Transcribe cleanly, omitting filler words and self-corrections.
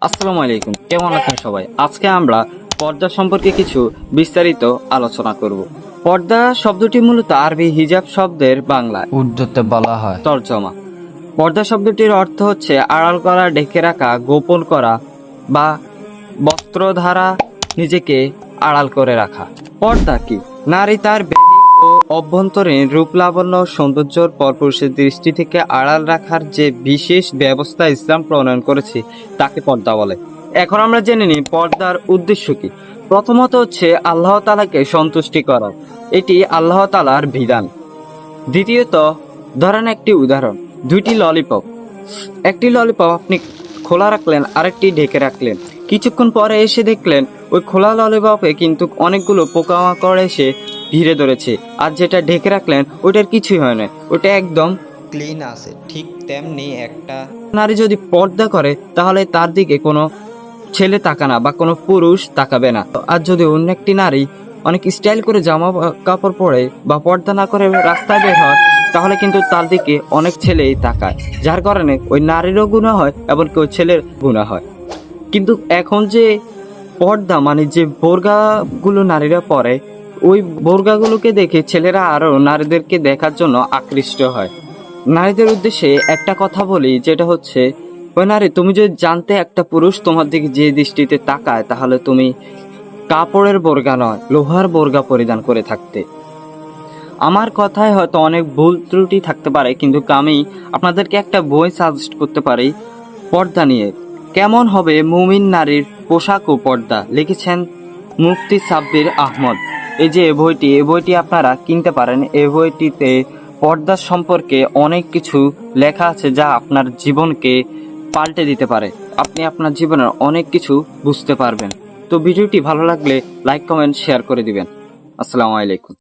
আসসালামু আলাইকুম, কেমন আছেন সবাই? আজকে আমরা পর্দা সম্পর্কে কিছু বিস্তারিত আলোচনা করব। পর্দা শব্দটি মূলত আরবি হিজাব শব্দের বাংলায় উর্দুতে বলা হয় তর্জমা। পর্দা শব্দটির অর্থ হচ্ছে আড়াল করা, ঢেকে রাখা, গোপন করা বা বস্ত্র দ্বারা নিজেকে আড়াল করে রাখা। পর্দা কি? নারী তার বাহ্যিক ও অভ্যন্তরীণ রূপ লাবণ্য ও সৌন্দর্যর পরপুরুষের দৃষ্টি থেকে আড়াল রাখার যে বিশেষ ব্যবস্থা ইসলাম প্রণয়ন করেছে তাকে পর্দা বলে। এখন আমরা জেনে নিই পর্দার উদ্দেশ্য কি। প্রথমত হচ্ছে আল্লাহ তাআলাকে সন্তুষ্টি করা, এটি আল্লাহ তাআলার বিধান। দ্বিতীয়ত, ধরেন একটি উদাহরণ, দুইটি ললিপপ, একটি ললিপপ আপনি খোলা রাখলেন, আরেকটি ঢেকে রাখলেন। কিছুক্ষণ পরে এসে দেখলেন ওই খোলা ললিপপে কিন্তু অনেকগুলো পোকামাকড় এসে ঘিরে ধরেছে, আর যেটা ঢেকে রাখলেন ওইটার কিছুই হয় না, ওটা একদম ক্লিন আছে। ঠিক তেমনি একটা নারী যদি পর্দা করে তাহলে তার দিকে কোনো ছেলে তাকানা বা কোনো পুরুষ তাকাবে না। আর যদি অন্য একটি নারী অনেক স্টাইল করে জামা কাপড় পরে বা পর্দা না করে রাস্তায় বের হয় তাহলে কিন্তু তার দিকে অনেক ছেলেই তাকায়, যার কারণে ওই নারীরও গুনাহ হয় এবং ওই ছেলের গুনাহ হয়। কিন্তু এখন যে পর্দা মানে যে বোরগাগুলো নারীরা পরে, ওই বোরগাগুলোকে দেখে ছেলেরা আরো নারীদেরকে দেখার জন্য আকৃষ্ট হয়। নারীদের উদ্দেশ্যে একটা কথা বলি, যেটা হচ্ছে ওই নারী, তুমি যদি জানতে একটা পুরুষ তোমার দিকে যে দৃষ্টিতে তাকায় তাহলে তুমি কাপড়ের বোরগা নয় লোহার বোরগা পরিধান করে থাকতে। আমার কথায় হয়তো অনেক ভুল ত্রুটি থাকতে পারে, কিন্তু আমি আপনাদেরকে একটা বই সাজেস্ট করতে পারি পর্দা নিয়ে। কেমন হবে মুমিন নারীর পোশাক ও পর্দা, লিখেছেন মুফতি সাব্বির আহমদ। এই যে এই বইটি আপনারা কিনতে পারেন। এই বইটিতে পর্দা সম্পর্কে অনেক কিছু লেখা আছে যা আপনার জীবনকে পাল্টে দিতে পারে। আপনি আপনার জীবনের অনেক কিছু বুঝতে পারবেন। তো ভিডিওটি ভালো লাগলে লাইক, কমেন্ট, শেয়ার করে দিবেন। আসসালামু আলাইকুম।